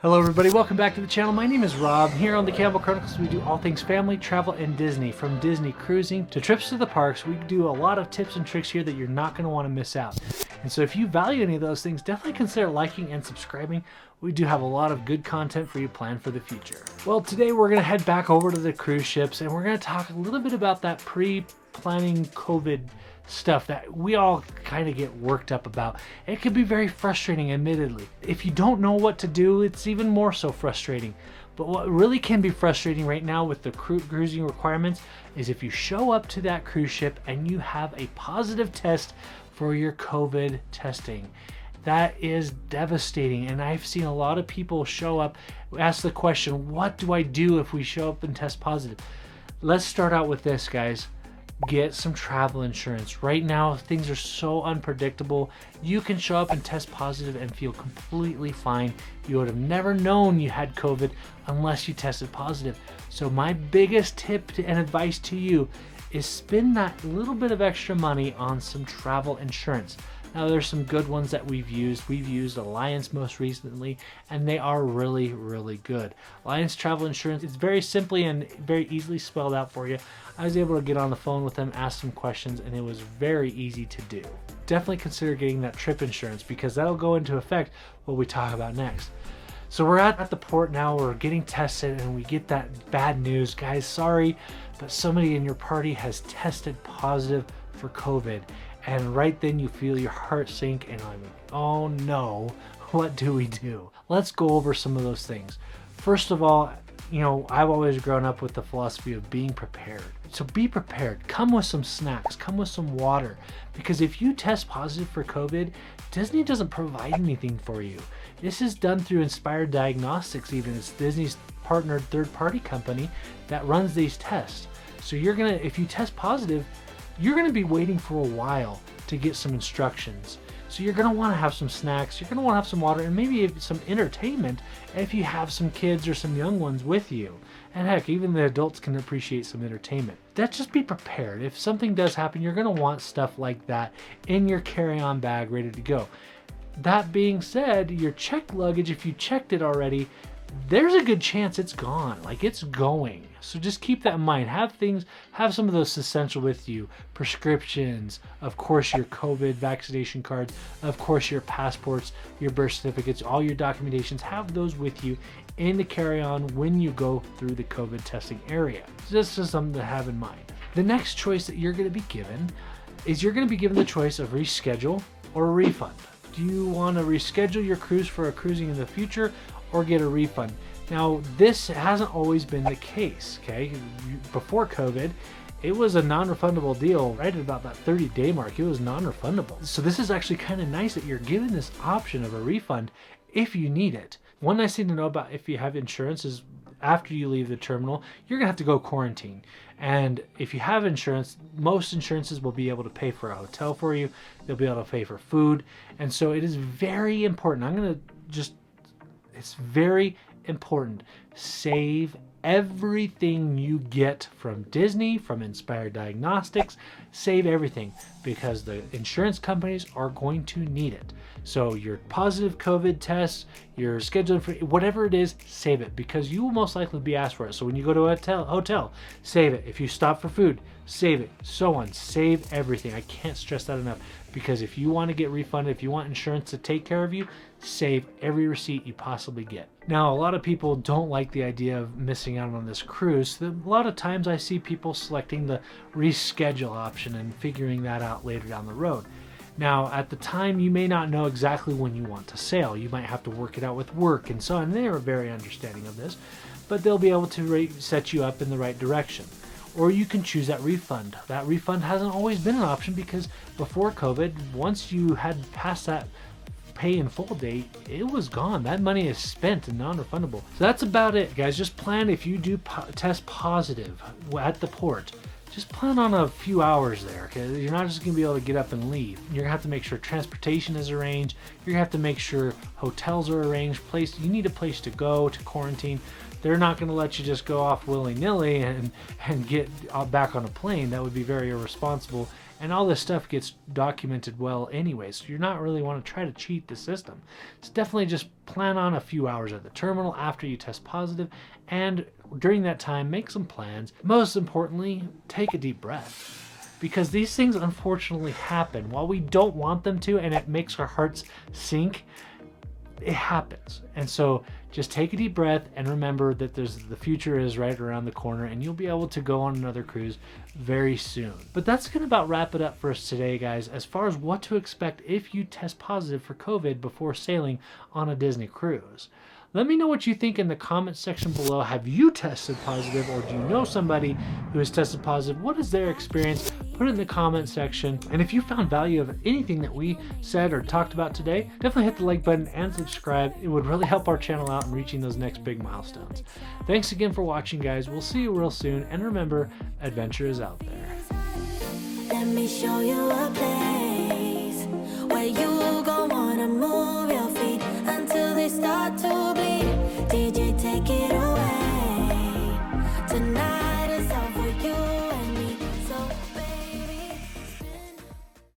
Hello everybody, welcome back to the channel. My name is Rob. Here on the Campbell Chronicles we do all things family, travel, and Disney. From Disney cruising to trips to the parks, we do a lot of tips and tricks here that you're not going to want to miss out. And so if you value any of those things, definitely consider liking and subscribing. We do have a lot of good content for you planned for the future. Well, today we're going to head back over to the cruise ships and we're going to talk a little bit about that pre-planning COVID stuff that we all kind of get worked up about. It can be very frustrating, admittedly. If you don't know what to do, it's even more so frustrating. But what really can be frustrating right now with the cruising requirements is if you show up to that cruise ship and you have a positive test for your COVID testing. That is devastating, and I've seen a lot of people show up, ask the question, what do I do if we show up and test positive? Let's start out with this, guys. Get some travel insurance. Right now, things are so unpredictable. You can show up and test positive and feel completely fine. You would have never known you had COVID unless you tested positive. So my biggest tip and advice to you is spend that little bit of extra money on some travel insurance. Now there's some good ones that we've used. We've used Alliance most recently, and they are really, really good. Alliance Travel Insurance is very simply and very easily spelled out for you. I was able to get on the phone with them, ask some questions, and it was very easy to do. Definitely consider getting that trip insurance because that'll go into effect what we talk about next. So we're at the port now, we're getting tested, and we get that bad news. Guys, sorry, but somebody in your party has tested positive for COVID. And right then you feel your heart sink and I'm like, oh no, what do we do? Let's go over some of those things. First of all, you know, I've always grown up with the philosophy of being prepared. So be prepared. Come with some snacks, come with some water. Because if you test positive for COVID, Disney doesn't provide anything for you. This is done through Inspired Diagnostics even. It's Disney's partnered third-party company that runs these tests. So if you test positive, you're going to be waiting for a while to get some instructions. So you're going to want to have some snacks, you're going to want to have some water, and maybe some entertainment if you have some kids or some young ones with you. And heck, even the adults can appreciate some entertainment. Just be prepared. If something does happen, you're going to want stuff like that in your carry-on bag ready to go. That being said, your checked luggage, if you checked it already, there's a good chance it's gone, like it's going. So just keep that in mind. Have some of those essential with you. Prescriptions, of course your COVID vaccination cards, of course your passports, your birth certificates, all your documentations, have those with you in the carry-on when you go through the COVID testing area. So this is something to have in mind. The next choice that you're going to be given is you're going to be given the choice of reschedule or a refund. Do you want to reschedule your cruise for a cruising in the future or get a refund? Now, this hasn't always been the case, okay? Before COVID, it was a non-refundable deal right at about that 30-day mark. It was non-refundable. So this is actually kind of nice that you're given this option of a refund if you need it. One nice thing to know about if you have insurance is after you leave the terminal, you're gonna have to go quarantine. And if you have insurance, most insurances will be able to pay for a hotel for you. They'll be able to pay for food. And so it is very important. It's very important. Save everything you get from Disney, from Inspired Diagnostics. Save everything because the insurance companies are going to need it. So your positive COVID test, your scheduled for whatever it is, save it because you will most likely be asked for it. So when you go to a hotel, save it. If you stop for food, save it. So on. Save everything. I can't stress that enough because if you want to get refunded, if you want insurance to take care of you, save every receipt you possibly get. Now, a lot of people don't like the idea of missing out on this cruise. A lot of times I see people selecting the reschedule option and figuring that out later down the road. Now, at the time, you may not know exactly when you want to sail. You might have to work it out with work and so on. They are very understanding of this, but they'll be able to set you up in the right direction. Or you can choose that refund. That refund hasn't always been an option because before COVID, once you had passed that pay in full date, it was gone. That money is spent and non-refundable. So that's about it, guys. Just plan if you do test positive at the port. Just plan on a few hours there, okay? You're not just gonna be able to get up and leave. You're gonna have to make sure transportation is arranged. You're gonna have to make sure hotels are arranged. You need a place to go to quarantine. They're not gonna let you just go off willy-nilly and get back on a plane. That would be very irresponsible and all this stuff gets documented well anyway, so you're not really want to try to cheat the system. It's definitely just plan on a few hours at the terminal after you test positive, and during that time make some plans. Most importantly, take a deep breath, because these things unfortunately happen. While we don't want them to and it makes our hearts sink, it happens. And so just take a deep breath and remember that the future is right around the corner, and you'll be able to go on another cruise very soon. But that's gonna about wrap it up for us today, guys, as far as what to expect if you test positive for COVID before sailing on a Disney cruise. Let me know what you think in the comments section below. Have you tested positive, or do you know somebody who has tested positive? What is their experience? Put it in the comment section. And if you found value of anything that we said or talked about today, definitely hit the like button and subscribe. It would really help our channel out in reaching those next big milestones. Thanks again for watching, guys. We'll see you real soon. And remember, adventure is out there. Let me show you a place where you gon' wanna move your feet until they start to